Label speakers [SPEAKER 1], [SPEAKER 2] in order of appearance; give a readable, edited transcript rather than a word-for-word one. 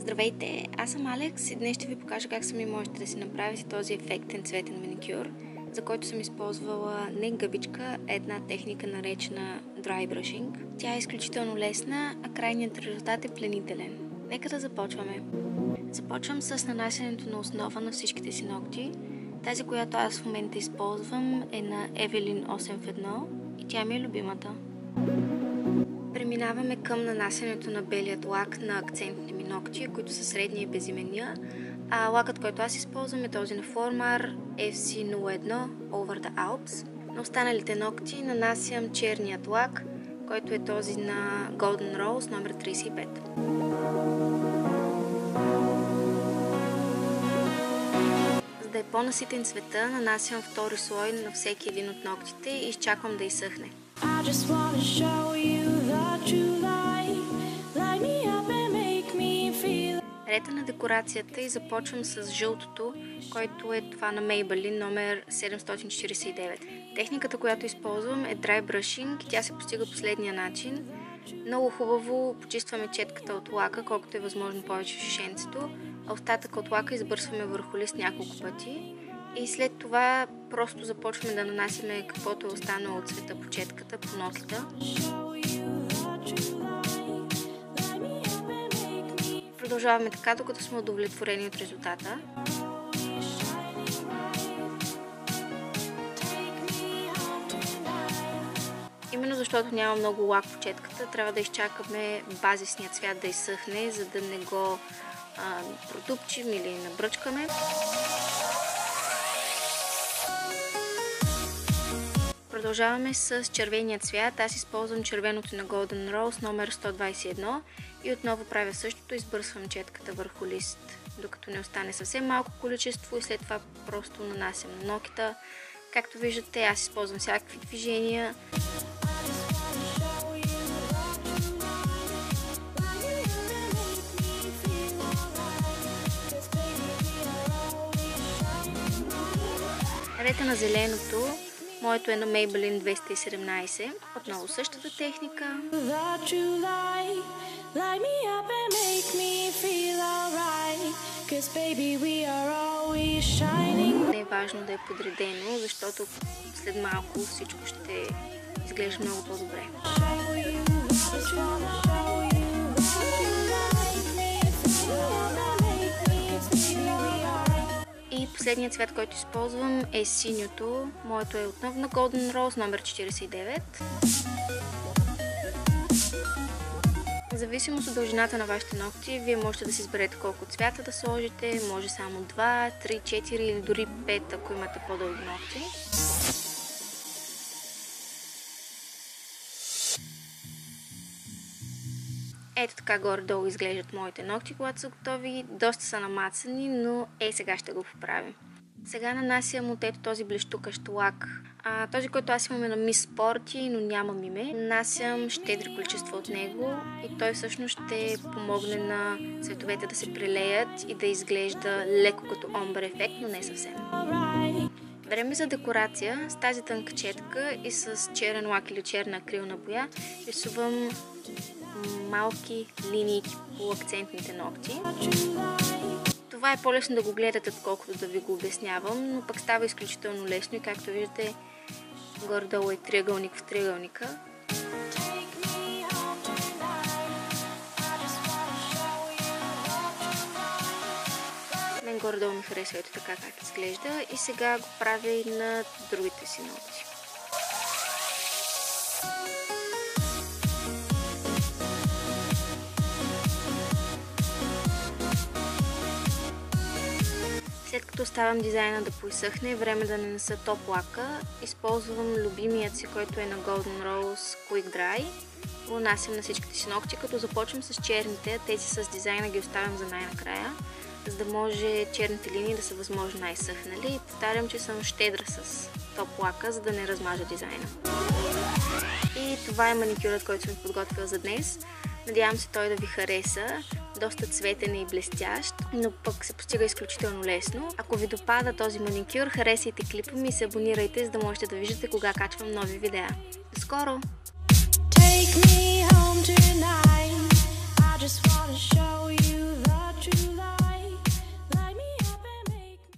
[SPEAKER 1] Здравейте, аз съм Алекс и днес ще ви покажа как сами можете да си направите този ефектен цветен маникюр, за който съм използвала не гъбичка, а една техника наречена dry brushing. Тя е изключително лесна, а крайният резултат е пленителен. Нека да започваме. Започвам с нанасянето на основа на всичките си ногти. Тази, която аз в момента използвам, е на Evelyn 8 в 1 и тя ми е любимата. Преминаваме към нанасянето на белият лак на акцентните ми ногти, които са средния и безименния, а лакът, който аз използвам, е този на Flormar FC01 Over the Alps. На останалите ногти нанасям черният лак, който е този на Golden Rose номер 35. За да е по-наситен цвета, нанасям втори слой на всеки един от ногтите и изчаквам да изсъхне. Рета на декорацията и започвам с жълтото, който е това на Maybelline номер 749. Техниката, която използвам, е dry brushing и тя се постига последния начин. Много хубаво почистваме четката от лака, колкото е възможно повече в шишенцето, а остатъка от лака избърсваме върху лист няколко пъти. И след това просто започваме да нанасяме каквото е останало от цвета по четката, по нокита. Продължаваме така, докато сме удовлетворени от резултата. Именно защото няма много лак по четката, трябва да изчакаме базисния цвят да изсъхне, за да не го протупчим или набръчкаме. Продължаваме с червения цвят. Аз използвам червеното на Golden Rose номер 121 и отново правя същото, избърсвам четката върху лист, докато не остане съвсем малко количество и след това просто нанасям на нокита. Както виждате, аз използвам всякакви движения. Рета на зеленото, моето е на Maybelline 217, отново същата техника. Не е важно да е подредено, защото след малко всичко ще изглежда много по-добре. И последният цвят, който използвам, е синьото. Моето е отново на Golden Rose номер 49. В зависимост от дължината на вашите ногти, вие можете да си изберете колко цвята да сложите. Може само 2, 3, 4 или дори 5, ако имате по-дълги ногти. Ето така горе-долу изглеждат моите ногти, когато са готови. Доста са намацани, но сега ще го поправим. Сега нанасям от ето този блещукащ лак. Този, който аз имам е на Miss Sporty, но нямам име. Нанасям щедри количества от него и той всъщност ще помогне на цветовете да се прелеят и да изглежда леко като омбър ефект, но не съвсем. Време за декорация. С тази тънка четка и с черен лак или черна акрилна боя рисувам малки линии по акцентните ногти. Това е по-лесно да го гледате, отколкото да ви го обяснявам, но пък става изключително лесно и както виждате, горе-долу е триъгълник в триъгълника. Мен горе-долу ми харесва ето така как изглежда и сега го правя и на другите си ногти. След като оставям дизайна да поизсъхне, е време да нанеса топ лака. Използвам любимият си, който е на Golden Rose Quick Dry. Го нанасям на всичките си ногти, като започвам с черните, тези с дизайна ги оставям за най-накрая, за да може черните линии да са възможно най-съхнали. И повтарям, че съм щедра с топ лака, за да не размажа дизайна. И това е маникюрът, който съм подготвила за днес. Надявам се той да ви хареса. Доста цветен и блестящ, но пък се постига изключително лесно. Ако ви допада този маникюр, харесайте клипа ми и се абонирайте, за да можете да виждате кога качвам нови видеа. До скоро!